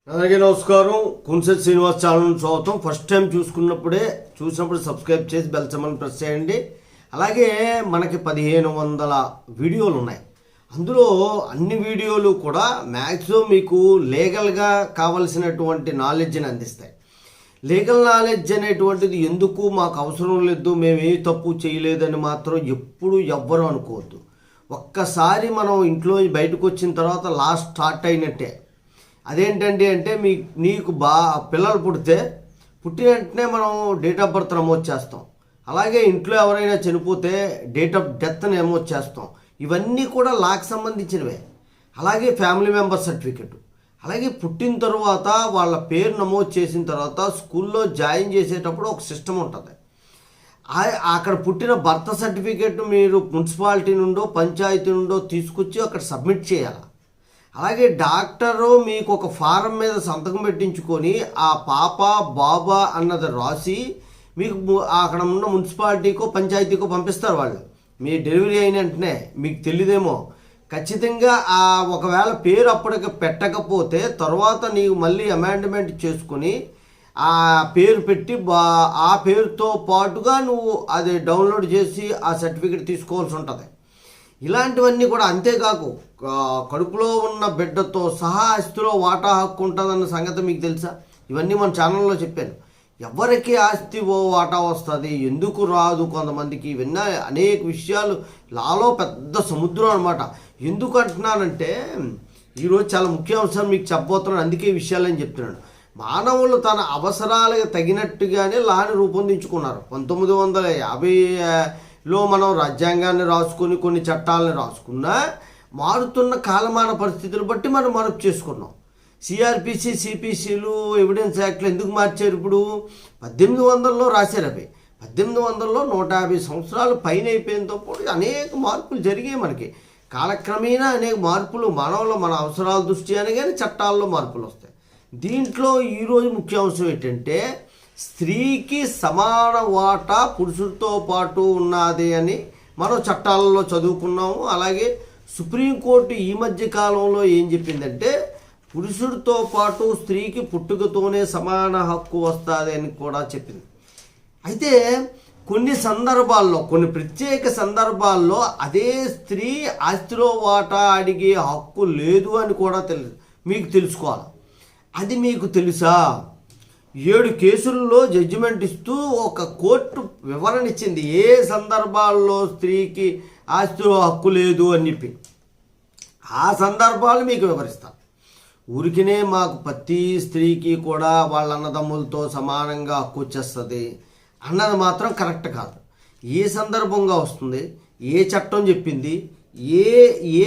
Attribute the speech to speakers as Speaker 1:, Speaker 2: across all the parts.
Speaker 1: అందరికీ నమస్కారం. కున్సెట్ శ్రీనివాస్ ఛానల్ స్వాగతం. ఫస్ట్ టైం చూసినప్పుడు సబ్స్క్రైబ్ చేసి బెల్ సింబల్ ప్రెస్ చేయండి. అలాగే మనకి 1500 వీడియోలు ఉన్నాయి. అందులో అన్ని వీడియోలు కూడా మ్యాక్సిమం మీకు లీగల్గా కావలసినటువంటి నాలెడ్జ్ని అందిస్తాయి. లీగల్ నాలెడ్జ్ అనేటువంటిది ఎందుకు మాకు అవసరం లేదు, మేము ఏ తప్పు చేయలేదని మాత్రం ఎప్పుడు ఎవ్వరూ అనుకోవద్దు. ఒక్కసారి మనం ఇంట్లో బయటకు వచ్చిన తర్వాత లాస్ట్ స్టార్ట్ అయినట్టే. అదేంటండి అంటే నీకు పిల్లలు పుట్టిన వెంటనే మనం డేట్ ఆఫ్ బర్త్ నమోదు చేస్తాం. అలాగే ఇంట్లో ఎవరైనా చనిపోతే డేట్ ఆఫ్ డెత్ని నమోదు చేస్తాం. ఇవన్నీ కూడా లాకి సంబంధించినవే. అలాగే ఫ్యామిలీ మెంబర్ సర్టిఫికెట్, అలాగే పుట్టిన తర్వాత వాళ్ళ పేరు నమోదు చేసిన తర్వాత స్కూల్లో జాయిన్ చేసేటప్పుడు ఒక సిస్టమ్ ఉంటుంది. అక్కడ పుట్టిన బర్త్ సర్టిఫికెట్ మీరు మున్సిపాలిటీ నుండో పంచాయతీ నుండో తీసుకొచ్చి అక్కడ సబ్మిట్ చేయాలి. అలాగే డాక్టరు మీకు ఒక ఫారం మీద సంతకం పెట్టించుకొని ఆ పాప బాబా అన్నది రాసి మీకు అక్కడ ఉన్న మున్సిపాలిటీకో పంచాయతీకో పంపిస్తారు. వాళ్ళు మీ డెలివరీ అయిన వెంటనే మీకు తెలియదేమో, ఖచ్చితంగా ఒకవేళ పేరు అప్పటికి పెట్టకపోతే తర్వాత నీకు మళ్ళీ అమెండ్మెంట్ చేసుకొని ఆ పేరు పెట్టి ఆ పేరుతో పాటుగా నువ్వు అది డౌన్లోడ్ చేసి ఆ సర్టిఫికెట్ తీసుకోవాల్సి ఉంటుంది. ఇలాంటివన్నీ కూడా. అంతేకాకు కడుపులో ఉన్న బిడ్డతో సహా ఆస్తిలో వాటా హక్కు ఉంటుందన్న సంగతి మీకు తెలుసా? ఇవన్నీ మన ఛానల్లో చెప్పాను. ఎవరికి ఆస్తి వాటా వస్తుంది, ఎందుకు రాదు కొంతమందికి, ఇవన్నీ అనేక విషయాలు లాలో పెద్ద సముద్రం అనమాట. ఎందుకు అంటున్నానంటే ఈరోజు చాలా ముఖ్య అంశం మీకు చెప్పబోతున్నాను, అందుకే ఈ విషయాలని చెప్తున్నాను. మానవులు తన అవసరాలకు తగినట్టుగానే లాని రూపొందించుకున్నారు. 1950లో మనం రాజ్యాంగాన్ని రాసుకొని కొన్ని చట్టాలను రాసుకున్నా మారుతున్న కాలమాన పరిస్థితులు బట్టి మనం మార్పు చేసుకున్నాం. సిఆర్పిసి సిపిసిలు ఎవిడెన్స్ యాక్ట్లు ఎందుకు మార్చారు? ఇప్పుడు 1800లో రాశారు. అవి 1800లో 150 సంవత్సరాలు పైన అయిపోయినతో పాటు అనేక మార్పులు జరిగాయి. మనకి కాలక్రమేణా అనేక మార్పులు మానవులు మన అవసరాల దృష్ట్యానే కానీ చట్టాల్లో మార్పులు వస్తాయి. దీంట్లో ఈరోజు ముఖ్య అంశం ఏంటంటే స్త్రీకి సమాన వాటా పురుషుడితో పాటు ఉన్నది అని మనం చట్టాలలో చదువుకున్నాము. అలాగే సుప్రీంకోర్టు ఈ మధ్య కాలంలో ఏం చెప్పిందంటే పురుషుడితో పాటు స్త్రీకి పుట్టుకతోనే సమాన హక్కు వస్తుంది అని కూడా చెప్పింది. అయితే కొన్ని సందర్భాల్లో, కొన్ని ప్రత్యేక సందర్భాల్లో అదే స్త్రీ ఆస్తిలో వాటా అడిగే హక్కు లేదు అని కూడా మీకు తెలుసుకోవాలి. అది మీకు తెలుసా? 7 కేసుల్లో జడ్జిమెంట్ ఇస్తూ ఒక కోర్టు వివరణ ఇచ్చింది ఏ సందర్భాల్లో స్త్రీకి ఆస్తిలో హక్కు లేదు అని చెప్పి. ఆ సందర్భాలు మీకు వివరిస్తాను. ఊరికినే మాకు ప్రతి స్త్రీకి కూడా వాళ్ళ అన్నదమ్ములతో సమానంగా హక్కు వచ్చేస్తుంది అన్నది మాత్రం కరెక్ట్ కాదు. ఏ సందర్భంగా వస్తుంది, ఏ చట్టం చెప్పింది, ఏ ఏ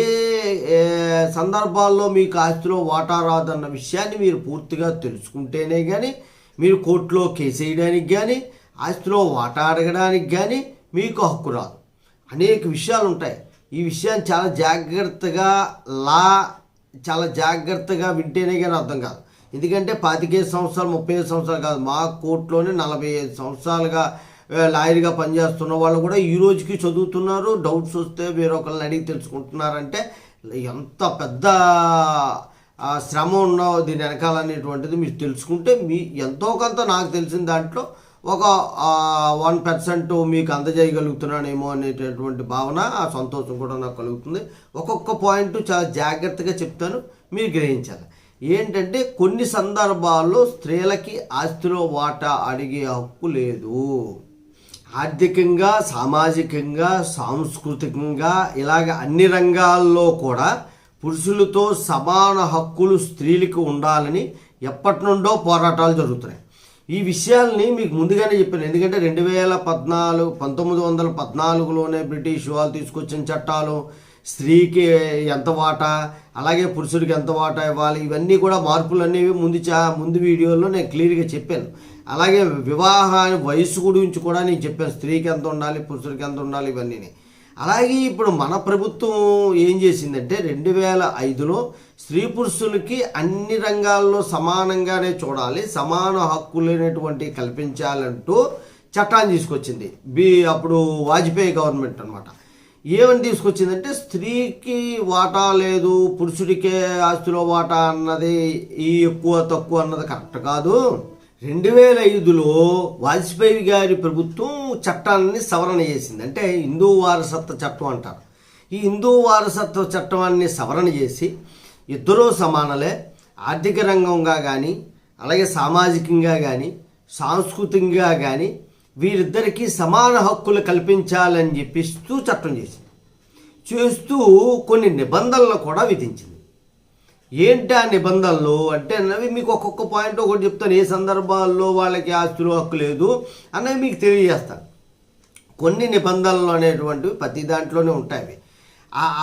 Speaker 1: సందర్భాల్లో మీకు ఆస్తిలో వాటా రాదన్న విషయాన్ని మీరు పూర్తిగా తెలుసుకుంటేనే కానీ మీరు కోర్టులో కేసు వేయడానికి కానీ ఆస్తిలో వాటా అడగడానికి కానీ మీకు హక్కు రాదు. అనేక విషయాలు ఉంటాయి. ఈ విషయాన్ని చాలా జాగ్రత్తగా వింటేనే కానీ అర్థం కాదు. ఎందుకంటే 25 సంవత్సరాలు 35 సంవత్సరాలు కాదు, మా కోర్టులోనే 45 సంవత్సరాలుగా లాయర్గా పనిచేస్తున్న వాళ్ళు కూడా ఈ రోజుకి చదువుతున్నారు. డౌట్స్ వస్తే వేరొకరిని అడిగి తెలుసుకుంటున్నారంటే ఎంత పెద్ద శ్రమ ఉన్నో దీని వెనకాలనేటువంటిది మీరు తెలుసుకుంటే ఎంతో కొంత నాకు తెలిసిన దాంట్లో ఒక 1% మీకు అందజేయగలుగుతున్నానేమో అనేటటువంటి భావన, ఆ సంతోషం కూడా నాకు కలుగుతుంది. ఒక్కొక్క పాయింట్ చాలా జాగ్రత్తగా చెప్తాను, మీరు గ్రహించాలి. ఏంటంటే కొన్ని సందర్భాల్లో స్త్రీలకి ఆస్తిలో వాటా అడిగే హక్కు లేదు. ఆర్థికంగా, సామాజికంగా, సాంస్కృతికంగా ఇలాగ అన్ని రంగాల్లో కూడా పురుషులతో సమాన హక్కులు స్త్రీలకు ఉండాలని ఎప్పటి నుండో పోరాటాలు జరుగుతున్నాయి. ఈ విషయాల్ని మీకు ముందుగానే చెప్పాను. ఎందుకంటే 1914లోనే బ్రిటిష్ వాళ్ళు తీసుకొచ్చిన చట్టాలు, స్త్రీకి ఎంత వాటా అలాగే పురుషుడికి ఎంత వాటా ఇవ్వాలి, ఇవన్నీ కూడా మార్పులు అనేవి ముందు వీడియోలో నేను క్లియర్గా చెప్పాను. అలాగే వివాహ వయసు గురించి కూడా నేను చెప్పాను, స్త్రీకి ఎంత ఉండాలి, పురుషుడికి ఎంత ఉండాలి, ఇవన్నీ. అలాగే ఇప్పుడు మన ప్రభుత్వం ఏం చేసిందంటే 2005లో స్త్రీ పురుషులకి అన్ని రంగాల్లో సమానంగానే చూడాలి, సమాన హక్కులైనటువంటి కల్పించాలంటూ చట్టాన్ని తీసుకొచ్చింది. అప్పుడు వాజ్పేయి గవర్నమెంట్ అనమాట. ఏమని తీసుకొచ్చిందంటే స్త్రీకి వాటా లేదు, పురుషుడికే ఆస్తిలో వాటా అన్నది ఈ ఎక్కువ తక్కువ అన్నది కరెక్ట్ కాదు. 2005లో వాజ్పేయి గారి ప్రభుత్వం చట్టాన్ని సవరణ చేసింది. అంటే హిందూ వారసత్వ చట్టం అంటారు. ఈ హిందూ వారసత్వ చట్టాన్ని సవరణ చేసి ఇద్దరూ సమానలే, ఆర్థిక రంగంగా కానీ అలాగే సామాజికంగా కానీ సాంస్కృతికంగా కానీ వీరిద్దరికీ సమాన హక్కులు కల్పించాలని చెప్పిస్తూ చట్టం చేస్తూ కొన్ని నిబంధనలు కూడా విధించింది. ఏంటి ఆ నిబంధనలు అంటే అవి మీకు ఒక్కొక్క పాయింట్ ఒకటి చెప్తాను. ఏ సందర్భాల్లో వాళ్ళకి ఆస్తులు హక్కు లేదు అన్నవి మీకు తెలియజేస్తాను. కొన్ని నిబంధనలు అనేటువంటివి ప్రతి దాంట్లోనే ఉంటాయి.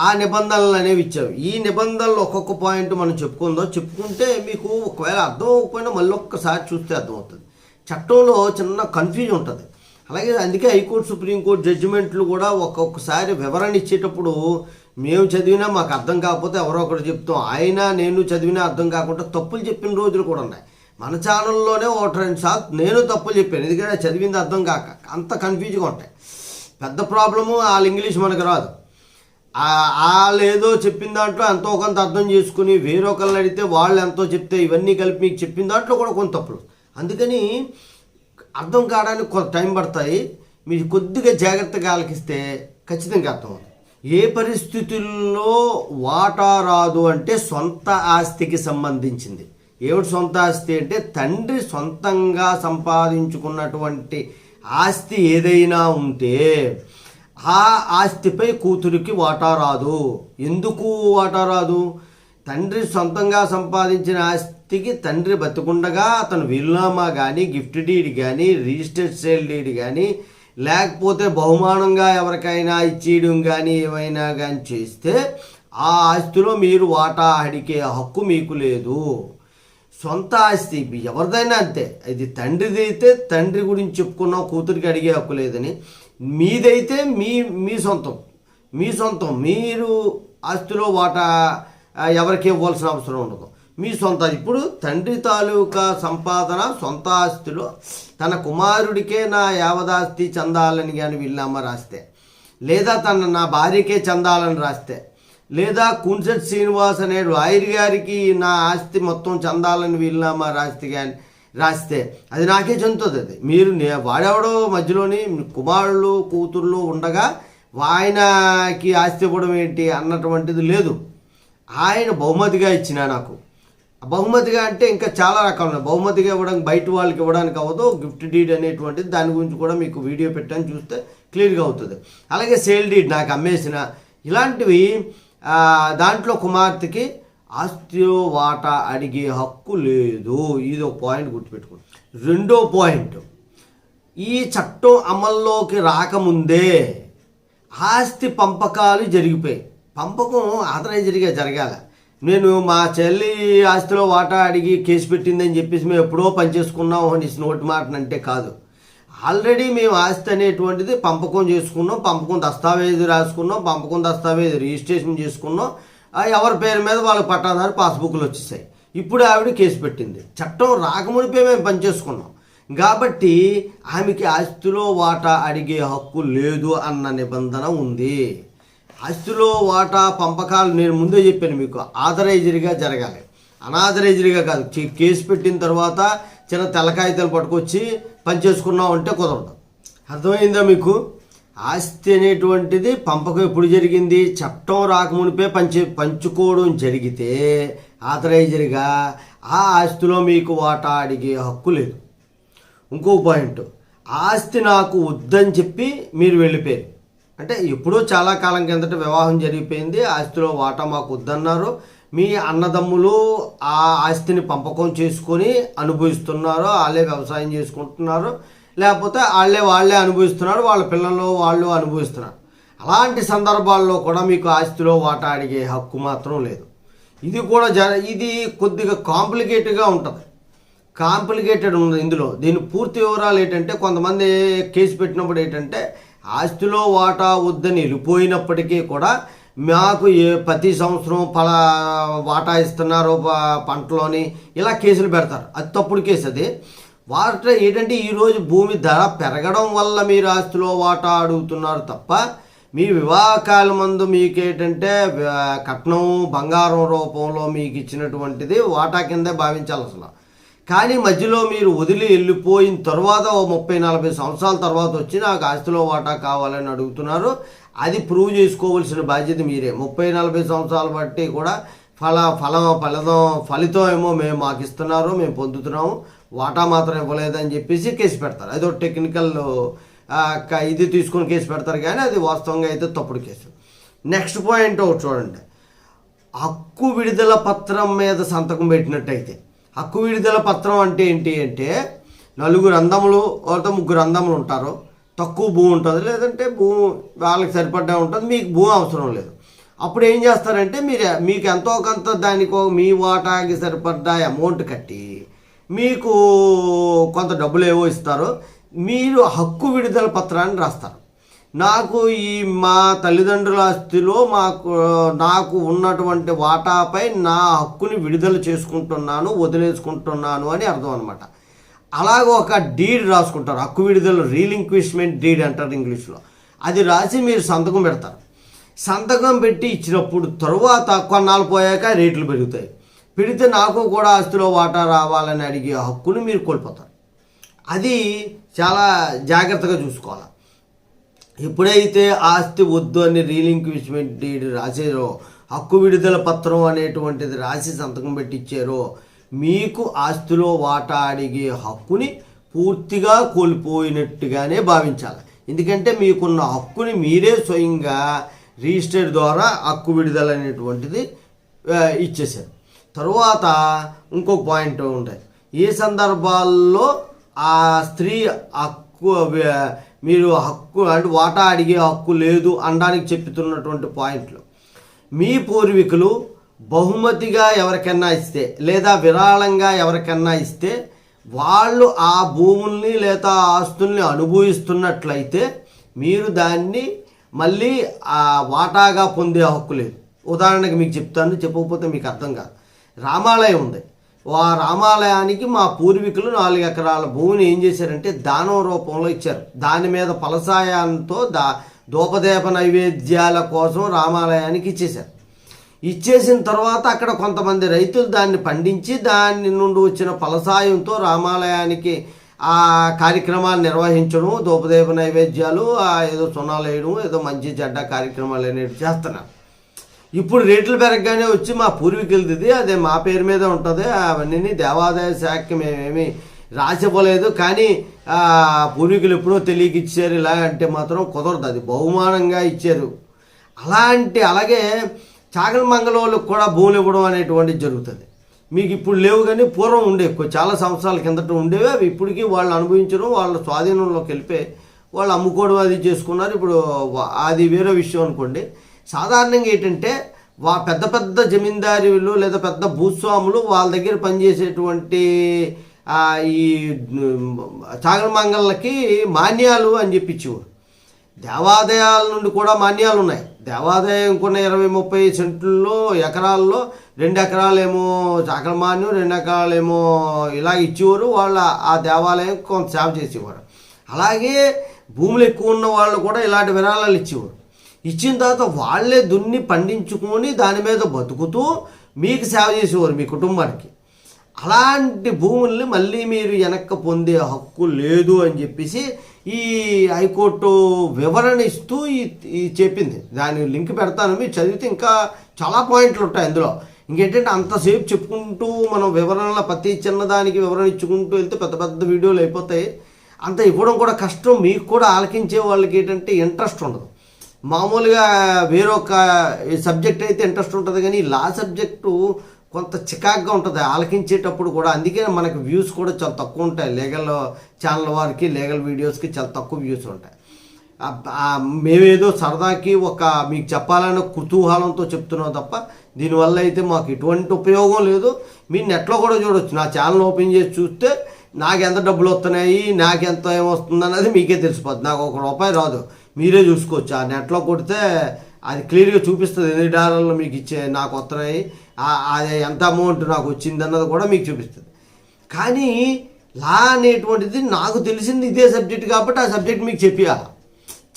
Speaker 1: ఆ నిబంధనలు అనేవి ఇచ్చావు. ఈ నిబంధనలు ఒక్కొక్క పాయింట్ మనం చెప్పుకుంటే మీకు ఒకవేళ అర్థం అవ్వకపోయినా మళ్ళీ ఒక్కసారి చూస్తే అర్థమవుతుంది. చట్టంలో చిన్న కన్ఫ్యూజన్ ఉంటుంది. అలాగే అందుకే హైకోర్టు సుప్రీంకోర్టు జడ్జిమెంట్లు కూడా ఒక్కొక్కసారి వివరణ ఇచ్చేటప్పుడు మేము చదివినా మాకు అర్థం కాకపోతే ఎవరో ఒకరు చెప్తాం, నేను చదివినా అర్థం కాకుండా తప్పులు చెప్పిన రోజులు కూడా ఉన్నాయి. మన ఛానల్లోనే 1-2 సార్లు నేను తప్పులు చెప్పాను, ఎందుకంటే చదివింది అర్థం కాక. అంత కన్ఫ్యూజ్గా ఉంటాయి. పెద్ద ప్రాబ్లము వాళ్ళ ఇంగ్లీష్ మనకు రాదు. వాళ్ళు ఏదో చెప్పిన దాంట్లో ఎంతో కొంత అర్థం చేసుకుని వేరొకరిని అడిగితే వాళ్ళు ఎంతో చెప్తే ఇవన్నీ కలిపి మీకు చెప్పిన దాంట్లో కూడా కొంత తప్పులు. అందుకని అర్థం కావడానికి కొంత టైం పడతాయి. మీరు కొద్దిగా జాగ్రత్తగా ఆలకిస్తే ఖచ్చితంగా అర్థమవుతుంది. ఏ పరిస్థితుల్లో వాటా రాదు అంటే సొంత ఆస్తికి సంబంధించింది. ఏమిటి సొంత ఆస్తి అంటే తండ్రి సొంతంగా సంపాదించుకున్నటువంటి ఆస్తి ఏదైనా ఉంటే ఆ ఆస్తిపై కూతురికి వాటా రాదు. ఎందుకు వాటా రాదు? తండ్రి సొంతంగా సంపాదించిన ఆస్తికి తండ్రి బతికుండగా అతను వీలునామా కానీ గిఫ్ట్ డీడ్ కానీ రిజిస్టర్డ్ సేల్ డీడ్ కానీ లేకపోతే బహుమానంగా ఎవరికైనా ఇచ్చేయడం కానీ ఏమైనా కానీ చేస్తే ఆ ఆస్తిలో మీరు వాటా అడిగే హక్కు మీకు లేదు. సొంత ఆస్తి ఎవరిదైనా అంతే. ఇది తండ్రిది అయితే తండ్రి గురించి చెప్పుకున్నాం, కూతురికి అడిగే హక్కు లేదని. మీదైతే మీ సొంతం మీరు ఆస్తిలో వాటా ఎవరికి ఇవ్వాల్సిన అవసరం ఉండదు. మీ సొంత. ఇప్పుడు తండ్రి తాలూకా సంపాదన సొంత ఆస్తిలో తన కుమారుడికే నా యావదాస్తి చెందాలని కానీ వీళ్ళమ్మ రాస్తే, లేదా నా భార్యకే చెందాలని రాస్తే, లేదా కుంసెట్ శ్రీనివాస్ అనే లాయర్ గారికి నా ఆస్తి మొత్తం చెందాలని వీళ్ళమ్మ రాస్తే అది నాకే చెందుతుంది. అది మీరు వాడెవడో మధ్యలోని కుమారులు కూతుర్లు ఉండగా ఆయనకి ఆస్తి ఇవ్వడం ఏంటి అన్నటువంటిది లేదు. ఆయన బహుమతిగా ఇచ్చిన నాకు. బహుమతిగా అంటే ఇంకా చాలా రకాలు ఉన్నాయి. బహుమతిగా ఇవ్వడానికి బయట వాళ్ళకి ఇవ్వడానికి అవ్వదు. గిఫ్ట్ డీడ్ అనేటువంటిది దాని గురించి కూడా మీకు వీడియో పెట్టాను, చూస్తే క్లియర్గా అవుతుంది. అలాగే సేల్ డీడ్ నాకు అమ్మేసిన ఇలాంటివి దాంట్లో కుమార్తెకి ఆస్తిలో వాటా అడిగే హక్కు లేదు. ఇది ఒక పాయింట్ గుర్తుపెట్టుకోండి. రెండో పాయింట్, ఈ చట్టం అమల్లోకి రాకముందే ఆస్తి పంపకాలు జరిగిపోయాయి. పంపకం ఆథరైజ్డ్గా జరగాల. నేను మా చెల్లి ఆస్తిలో వాటా అడిగి కేసు పెట్టిందని చెప్పేసి మేము ఎప్పుడో పనిచేసుకున్నాం అని నోటి మాటనంటే కాదు. ఆల్రెడీ మేము ఆస్తి అనేటువంటిది పంపకం చేసుకున్నాం, పంపకం దస్తావేజు రాసుకున్నాం, పంపకం దస్తావేజు రిజిస్ట్రేషన్ చేసుకున్నాం. ఎవరి పేరు మీద వాళ్ళకి పట్టాదారు పాస్బుక్లు వచ్చేసాయి. ఇప్పుడు ఆవిడ కేసు పెట్టింది. చట్టం రాకమునిపే మేము పనిచేసుకున్నాం కాబట్టి ఆమెకి ఆస్తిలో వాటా అడిగే హక్కు లేదు అన్న నిబంధన ఉంది. ఆస్తిలో వాటా పంపకాలు నేను ముందే చెప్పాను మీకు, ఆథరైజ్డ్గా జరగాలి, అనాథరైజ్డ్గా కాదు. కేసు పెట్టిన తర్వాత చిన్న తెల్లకాయితాలు పట్టుకొచ్చి పనిచేసుకున్నాం అంటే కుదరదు. అర్థమైందా మీకు? ఆస్తి అనేటువంటిది పంపకం ఎప్పుడు జరిగింది? చట్టం రాకమునిపే పంచుకోవడం జరిగితే ఆథరైజ్డ్గా ఆ ఆస్తిలో మీకు వాటా అడిగే హక్కు లేదు. ఇంకో పాయింట్, ఆస్తి నాకు వద్దని చెప్పి మీరు వెళ్ళిపోయారు అంటే ఎప్పుడో చాలా కాలం కిందట వివాహం జరిగిపోయింది, ఆస్తిలో వాటా మాకు వద్దన్నారు, మీ అన్నదమ్ములు ఆ ఆస్తిని పంపకం చేసుకొని అనుభవిస్తున్నారు, వాళ్ళే వ్యవసాయం చేసుకుంటున్నారు, లేకపోతే వాళ్ళే అనుభవిస్తున్నారు, వాళ్ళ పిల్లలు వాళ్ళు అనుభవిస్తున్నారు. అలాంటి సందర్భాల్లో కూడా మీకు ఆస్తిలో వాటా అడిగే హక్కు మాత్రం లేదు. ఇది కూడా ఇది కొద్దిగా కాంప్లికేటెడ్గా ఉంటుంది. కాంప్లికేటెడ్ ఉంది ఇందులో. దీని పూర్తి వివరాలు ఏంటంటే, కొంతమంది కేసు పెట్టినప్పుడు ఏంటంటే ఆస్తిలో వాటా వద్దని వెళ్ళిపోయినప్పటికీ కూడా మాకు ప్రతి సంవత్సరం వాటా ఇస్తున్నారు పంటలోని ఇలా కేసులు పెడతారు. అది తప్పుడు కేసు. అది వాటా ఏంటంటే ఈరోజు భూమి ధర పెరగడం వల్ల మీరు ఆస్తిలో వాటా అడుగుతున్నారు తప్ప మీ వివాహకాల మందు మీకు ఏంటంటే కట్నం బంగారం రూపంలో మీకు ఇచ్చినటువంటిది వాటా కిందే భావించాలి అసలు. కానీ మధ్యలో మీరు వదిలి వెళ్ళిపోయిన తర్వాత ఓ 30-40 సంవత్సరాల తర్వాత వచ్చి నాకు ఆస్తిలో వాటా కావాలని అడుగుతున్నారు. అది ప్రూవ్ చేసుకోవాల్సిన బాధ్యత మీరే. 30-40 సంవత్సరాలు బట్టి కూడా ఫలితం ఏమో మాకు ఇస్తున్నారు, మేము పొందుతున్నాము, వాటా మాత్రం ఇవ్వలేదని చెప్పేసి కేసు పెడతారు. అదో టెక్నికల్ ఇది తీసుకుని కేసు పెడతారు, కానీ అది వాస్తవంగా అయితే తప్పుడు కేసు. నెక్స్ట్ పాయింట్ ఒకటి చూడండి. హక్కు విడుదల పత్రం మీద సంతకం పెట్టినట్టయితే, హక్కు విడుదల పత్రం అంటే ఏంటి అంటే 4 అందములు లేదా 3 అందములు ఉంటారు, తక్కువ భూమి ఉంటుంది, లేదంటే భూమి వాళ్ళకి సరిపడ్డా ఉంటుంది, మీకు భూమి అవసరం లేదు. అప్పుడు ఏం చేస్తారంటే మీకు ఎంతో కొంత దానికో మీ వాటాకి సరిపడ్డ అమౌంట్ కట్టి మీకు కొంత డబ్బులు ఏవో ఇస్తారు. మీరు హక్కు విడుదల పత్రాన్ని రాస్తారు. నాకు మా తల్లిదండ్రుల ఆస్తిలో నాకు ఉన్నటువంటి వాటాపై నా హక్కుని విడుదల చేసుకుంటున్నాను, వదిలేసుకుంటున్నాను అని అర్థం అనమాట. అలాగ ఒక డీడ్ రాసుకుంటారు, హక్కు విడుదల రీలింక్విష్మెంట్ డీడ్ అంటారు ఇంగ్లీష్లో. అది రాసి మీరు సంతకం పెడతారు. సంతకం పెట్టి ఇచ్చినప్పుడు తరువాత కొన్నాళ్ళు పోయాక రేట్లు పెరుగుతాయి. పెడితే నాకు కూడా ఆస్తిలో వాటా రావాలని అడిగే హక్కుని మీరు కోల్పోతారు. అది చాలా జాగ్రత్తగా చూసుకోవాలి. ఎప్పుడైతే ఆస్తి వద్దు అని రీలింక్విష్మెంట్ డీడ్ రాసారో, హక్కు విడుదల పత్రం అనేటువంటిది రాసి సంతకం పెట్టించారో, మీకు ఆస్తిలో వాటా అడిగే హక్కుని పూర్తిగా కోల్పోయినట్టుగానే భావించాలి. ఎందుకంటే మీకున్న హక్కుని మీరే స్వయంగా రిజిస్టర్ ద్వారా హక్కు విడుదల అనేటువంటిది ఇచ్చేసారు. తరువాత ఇంకొక పాయింట్ ఉంటాయి. ఏ సందర్భాల్లో ఆ స్త్రీ హక్కు మీరు హక్కు అంటే వాటా అడిగే హక్కు లేదు అనడానికి చెప్తున్నటువంటి పాయింట్లు, మీ పూర్వీకులు బహుమతిగా ఎవరికన్నా ఇస్తే లేదా విరాళంగా ఎవరికన్నా ఇస్తే వాళ్ళు ఆ భూముల్ని లేదా ఆస్తుల్ని అనుభవిస్తున్నట్లయితే మీరు దాన్ని మళ్ళీ వాటాగా పొందే హక్కు లేదు. ఉదాహరణకి మీకు చెప్తాను, చెప్పకపోతే మీకు అర్థం కాదు. రామాలయం ఉంది. ఆ రామాలయానికి మా పూర్వీకులు 4 ఎకరాల భూమిని ఏం చేశారంటే దానం రూపంలో ఇచ్చారు. దాని మీద ఫలసాయంతో ధూపదీప నైవేద్యాల కోసం రామాలయానికి ఇచ్చేశారు. ఇచ్చేసిన తర్వాత అక్కడ కొంతమంది రైతులు దాన్ని పండించి దాని నుండి వచ్చిన ఫలసాయంతో రామాలయానికి ఆ కార్యక్రమాలు నిర్వహించడం, ధూపదీప నైవేద్యాలు, ఏదో సున్నాలు వేయడం, ఏదో మంచి చెడ్డ కార్యక్రమాలు అనేవి చేస్తున్నారు. ఇప్పుడు రేట్లు పెరగగానే వచ్చి మా పూర్వీకులది అదే మా పేరు మీద ఉంటుంది, అవన్నీ దేవాదాయ శాఖకి మేమేమి రాసివ్వలేదు, కానీ పూర్వీకులు ఎప్పుడో తెలియక ఇచ్చారు ఇలా అంటే మాత్రం కుదరదు. అది బహుమానంగా ఇచ్చారు. అలాగే చాగల మంగళోళ్ళకి కూడా భూములు ఇవ్వడం అనేటువంటిది జరుగుతుంది. మీకు ఇప్పుడు లేవు, కానీ పూర్వం ఉండేవి, చాలా సంవత్సరాల కిందట ఉండేవి. అవి ఇప్పటికీ వాళ్ళు అనుభవించడం, వాళ్ళ స్వాధీనంలోకి వెళ్ళిపోయి వాళ్ళు అమ్ముకోవడం అది చేసుకున్నారు. ఇప్పుడు అది వేరే విషయం అనుకోండి. సాధారణంగా ఏంటంటే పెద్ద పెద్ద జమీందారులు లేదా పెద్ద భూస్వాములు వాళ్ళ దగ్గర పనిచేసేటువంటి ఈ చాగల మంగళ్ళకి మాన్యాలు అని చెప్పించేవారు. దేవాదాయాల నుండి కూడా మాన్యాలు ఉన్నాయి. దేవాదాయం కొన్ని 20-30 సెంట్లలో ఎకరాల్లో 2 ఎకరాలేమో చాకల మాన్యం, 2 ఎకరాలేమో ఇలా ఇచ్చేవారు. వాళ్ళ ఆ దేవాలయం కొంత సేవ చేసేవారు. అలాగే భూములు ఎక్కువ ఉన్న వాళ్ళు కూడా ఇలాంటి విరాళాలు ఇచ్చేవారు. ఇచ్చిన తర్వాత వాళ్ళే దున్ని పండించుకొని దాని మీద బతుకుతూ మీకు సేవ చేసేవారు, మీ కుటుంబానికి. అలాంటి భూముల్ని మళ్ళీ మీరు వెనక్కి పొందే హక్కు లేదు అని చెప్పేసి ఈ హైకోర్టు వివరణ ఇస్తూ చెప్పింది. దాని లింక్ పెడతాను, మీరు చదివితే ఇంకా చాలా పాయింట్లు ఉంటాయి అందులో. ఇంకేంటంటే అంతసేపు చెప్పుకుంటూ మనం వివరణలో ప్రతి చిన్నదానికి వివరణ ఇచ్చుకుంటూ వెళ్తే పెద్ద పెద్ద వీడియోలు అయిపోతాయి. అంత ఇవ్వడం కూడా కష్టం. మీకు కూడా ఆలకించే వాళ్ళకి ఏంటంటే ఇంట్రెస్ట్ ఉండదు. మామూలుగా వేరొక సబ్జెక్ట్ అయితే ఇంట్రెస్ట్ ఉంటుంది, కానీ లా సబ్జెక్టు కొంత చికాగ్గా ఉంటుంది ఆలకించేటప్పుడు కూడా. అందుకే మనకి వ్యూస్ కూడా చాలా తక్కువ ఉంటాయి. లీగల్ ఛానల్ వారికి, లీగల్ వీడియోస్కి చాలా తక్కువ వ్యూస్ ఉంటాయి. మేమేదో సరదాకి మీకు చెప్పాలన్న కుతూహలంతో చెప్తున్నాం తప్ప దీనివల్ల అయితే మాకు ఎటువంటి ఉపయోగం లేదు. మీరు నెట్లో కూడా చూడవచ్చు. నా ఛానల్ ఓపెన్ చేసి చూస్తే నాకు ఎంత డబ్బులు వస్తున్నాయి, నాకు ఎంత ఏమొస్తుంది అన్నది మీకే తెలిసిపోతుంది. నాకు ₹1 రాదు, మీరే చూసుకోవచ్చు. ఆ నెట్లో కొడితే అది క్లియర్గా చూపిస్తుంది. $8 మీకు నాకు వస్తున్నాయి, అది ఎంత అమౌంట్ నాకు వచ్చింది అన్నది కూడా మీకు చూపిస్తుంది. కానీ లా అనేటువంటిది నాకు తెలిసింది ఇదే సబ్జెక్ట్ కాబట్టి ఆ సబ్జెక్ట్ మీకు చెప్పేయాలి.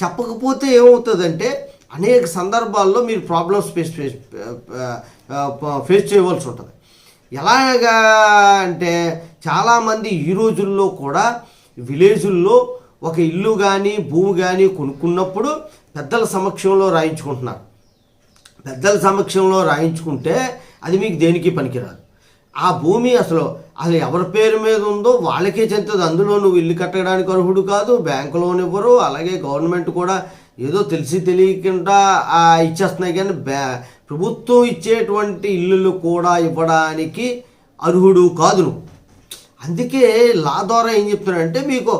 Speaker 1: చెప్పకపోతే ఏమవుతుందంటే అనేక సందర్భాల్లో మీరు ప్రాబ్లమ్స్ ఫేస్ చేయవలసి ఉంటుంది. ఎలాగా అంటే చాలామంది ఈ రోజుల్లో కూడా విలేజుల్లో ఒక ఇల్లు కానీ భూమి కానీ కొనుక్కున్నప్పుడు పెద్దల సమక్షంలో రాయించుకుంటున్నారు. పెద్దల సమక్షంలో రాయించుకుంటే అది మీకు దేనికి పనికిరాదు. ఆ భూమి అసలు ఎవరి పేరు మీద ఉందో వాళ్ళకే చెందుతుంది. అందులో నువ్వు ఇల్లు కట్టడానికి అర్హుడు కాదు, బ్యాంకు లోన్ ఇవ్వరు, అలాగే గవర్నమెంట్ కూడా ఏదో తెలిసి తెలియకుండా ఇచ్చేస్తున్నాయి. కానీ ప్రభుత్వం ఇచ్చేటువంటి ఇల్లులు కూడా ఇవ్వడానికి అర్హుడు కాదు నువ్వు. అందుకే లా ద్వారా ఏం చెప్తున్నారంటే మీకు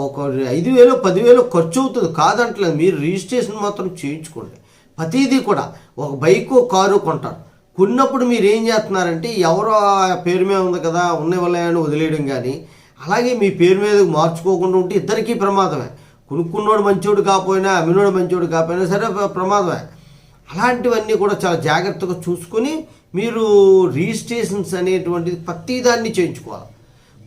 Speaker 1: ఒక 5,000 10,000 ఖర్చు అవుతుంది కాదంటలేదు, మీరు రిజిస్ట్రేషన్ మాత్రం చేయించుకోండి. ప్రతిదీ కూడా ఒక బైకు కారు కొంటారు, కొన్నప్పుడు మీరు ఏం చేస్తున్నారంటే ఎవరో పేరు మీద ఉంది కదా ఉన్న వాళ్ళని వదిలేయడం కానీ, అలాగే మీ పేరు మీద మార్చుకోకుండా ఉంటే ఇద్దరికీ ప్రమాదమే. కొనుక్కున్నోడు మంచోడు కాకపోయినా అమ్మినోడు మంచోడు కాకపోయినా సరే ప్రమాదమే. అలాంటివన్నీ కూడా చాలా జాగ్రత్తగా చూసుకొని మీరు రిజిస్ట్రేషన్స్ అనేటువంటిది ప్రతిదాన్ని చేయించుకోవాలి.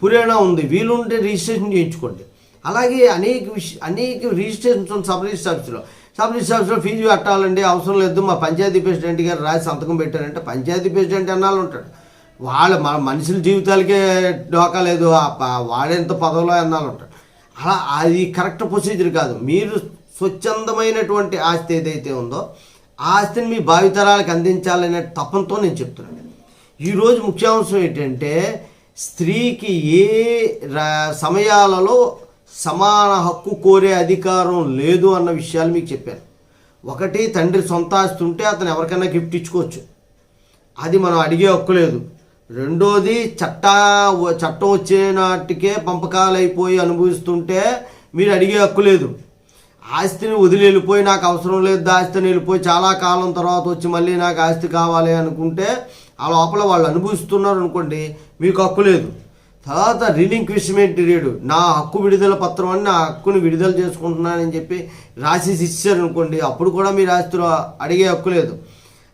Speaker 1: పురాణా ఉంది, వీలుంటే రిజిస్ట్రేషన్ చేయించుకోండి. అలాగే అనేక రిజిస్ట్రేషన్స్ సబ్ రిజిస్టర్ ఆఫీస్లో ఫీజు కట్టాలండి, అవసరం లేదు, మా పంచాయతీ ప్రెసిడెంట్ గారు రాసి సంతకం పెట్టారంటే పంచాయతీ ప్రెసిడెంట్ అన్నాళ్ళు ఉంటాడు, మన మనుషుల జీవితాలకే డోకా లేదు, వాడెంత పదవిలో అన్నాళ్ళు ఉంటాడు. అలా అది కరెక్ట్ ప్రొసీజర్ కాదు. మీరు స్వచ్ఛందమైనటువంటి ఆస్తి ఏదైతే ఉందో ఆ ఆస్తిని మీ భావితరాలకు అందించాలనే తపంతో నేను చెప్తున్నాను. ఈరోజు ముఖ్యాంశం ఏంటంటే స్త్రీకి ఏ సమయాలలో సమాన హక్కు కోరే అధికారం లేదు అన్న విషయాలు మీకు చెప్పాను. ఒకటి, తండ్రి సొంత ఆస్తి ఉంటే అతను ఎవరికైనా గిఫ్ట్ ఇచ్చుకోవచ్చు, అది మనం అడిగే హక్కు లేదు. రెండోది, చట్టం వచ్చే నాటికే పంపకాలు అయిపోయి అనుభవిస్తుంటే మీరు అడిగే హక్కు లేదు. ఆస్తిని వదిలి వెళ్ళిపోయి నాకు అవసరం లేదు ఆస్తిని వెళ్ళిపోయి చాలా కాలం తర్వాత వచ్చి మళ్ళీ నాకు ఆస్తి కావాలి అనుకుంటే ఆ లోపల వాళ్ళు అనుభవిస్తున్నారు అనుకోండి, మీకు హక్కు లేదు. తర్వాత రిలింక్విష్మెంట్ పీరియడ్, నా హక్కు విడుదల పత్రం అని నా హక్కుని విడుదల చేసుకుంటున్నానని చెప్పి రాసి ఇచ్చారనుకోండి, అప్పుడు కూడా మీరు ఆస్తులు అడిగే హక్కు లేదు.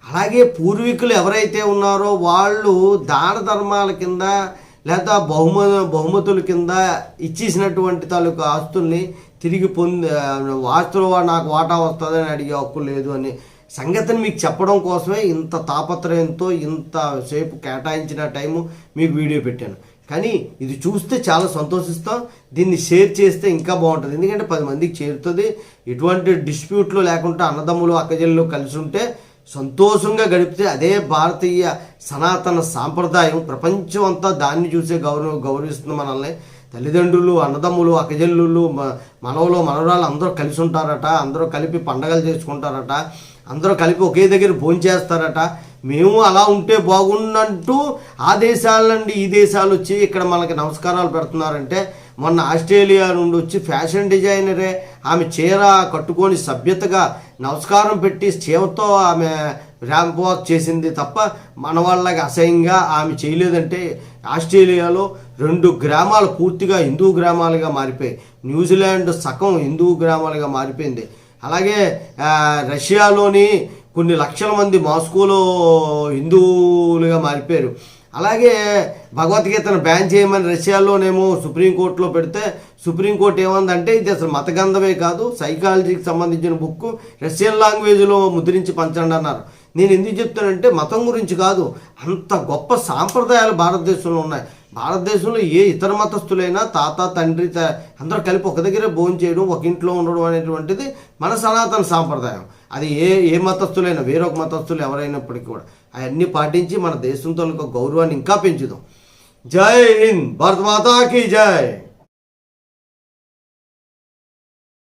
Speaker 1: అలాగే పూర్వీకులు ఎవరైతే ఉన్నారో వాళ్ళు దాన ధర్మాల కింద లేదా బహుమతుల కింద ఇచ్చేసినటువంటి తాలూకు ఆస్తుల్ని తిరిగి ఆస్తులు నాకు వాటా వస్తుందని అడిగే హక్కు లేదు అనే సంగతిని మీకు చెప్పడం కోసమే ఇంత తాపత్రయంతో ఇంతసేపు కేటాయించిన టైము మీకు వీడియో పెట్టాను. కానీ ఇది చూస్తే చాలా సంతోషిస్తాం, దీన్ని షేర్ చేస్తే ఇంకా బాగుంటుంది. ఎందుకంటే 10 మందికి చేరుతుంది. ఎటువంటి డిస్ప్యూట్లు లేకుండా అన్నదమ్ములు అక్కజల్లు కలిసి ఉంటే సంతోషంగా గడిపితే అదే భారతీయ సనాతన సాంప్రదాయం. ప్రపంచం అంతా దాన్ని చూసే గౌరవిస్తుంది మనల్ని. తల్లిదండ్రులు, అన్నదమ్ములు, అక్కజల్లులు, మనవలు, మనవరాలు అందరూ కలిసి ఉంటారట, అందరూ కలిపి పండగలు చేసుకుంటారట, అందరూ కలిపి ఒకే దగ్గర భోంచేస్తారట. మేము అలా ఉంటే బాగుండంటూ ఆ దేశాల నుండి ఈ దేశాలు వచ్చి ఇక్కడ మనకి నమస్కారాలు పెడుతున్నారంటే, మొన్న ఆస్ట్రేలియా నుండి వచ్చి ఫ్యాషన్ డిజైనరే ఆమె చీర కట్టుకొని సభ్యతగా నమస్కారం పెట్టి చీరతో ఆమె ర్యాంప్ వాక్ చేసింది తప్ప మన వాళ్ళకి అసహ్యంగా ఆమె చేయలేదంటే ఆస్ట్రేలియాలో 2 గ్రామాలు పూర్తిగా హిందూ గ్రామాలుగా మారిపోయాయి. న్యూజిలాండ్ సగం హిందూ గ్రామాలుగా మారిపోయింది. అలాగే రష్యాలోని కొన్ని లక్షల మంది మాస్కోలో హిందువులుగా మారిపోయారు. అలాగే భగవద్గీతను బ్యాన్ చేయమని రష్యాలోనేమో సుప్రీంకోర్టులో పెడితే సుప్రీంకోర్టు ఏమందంటే ఇది అసలు మతగంధమే కాదు, సైకాలజీకి సంబంధించిన బుక్, రష్యన్ లాంగ్వేజ్లో ముద్రించి పంచండి అన్నారు. నేను ఎందుకు చెప్తానంటే మతం గురించి కాదు, అంత గొప్ప సాంప్రదాయాలు భారతదేశంలో ఉన్నాయి. భారతదేశంలో ఏ ఇతర మతస్థులైనా తాత తండ్రి అందరూ కలిపి ఒక దగ్గర భోజనం చేయడం, ఒక ఇంట్లో ఉండడం అనేటువంటిది మన సనాతన సాంప్రదాయం. అది ఏ మతస్థులైనా, వేరొక మతస్థులు ఎవరైనప్పటికీ కూడా అవన్నీ పాటించి మన దేశంతో గౌరవాన్ని ఇంకా పెంచుదాం. జై హింద్, భారత మాతా కీ జై.